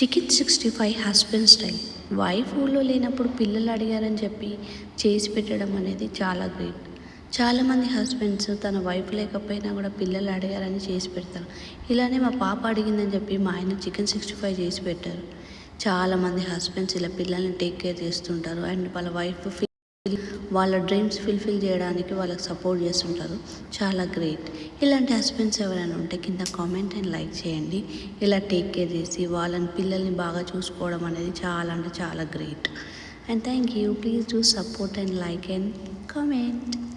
Chicken 65 husband style. Wife ఊళ్ళో లేనప్పుడు పిల్లలు అడిగారని చెప్పి చేసి పెట్టడం అనేది చాలా గ్రేట్. చాలామంది హస్బెండ్స్ తన వైఫ్ లేకపోయినా కూడా పిల్లలు అడిగారని చేసి పెడతారు. ఇలానే మా పాప అడిగిందని చెప్పి మా ఆయన చికెన్ 65 చేసి పెట్టారు. చాలామంది హస్బెండ్స్ ఇలా పిల్లల్ని టేక్ కేర్ చేస్తుంటారు అండ్ వాళ్ళ వైఫ్ వాళ్ళ డ్రీమ్స్ ఫుల్ఫిల్ చేయడానికి వాళ్ళకి సపోర్ట్ చేస్తుంటారు. చాలా గ్రేట్. ఇలాంటి హస్బెండ్స్ ఎవరైనా ఉంటే కింద కామెంట్ అండ్ లైక్ చేయండి. ఇలా టేక్ కేర్ చేసి వాళ్ళని పిల్లల్ని బాగా చూసుకోవడం అనేది చాలా అంటే చాలా great. And thank you. Please do support and like and comment.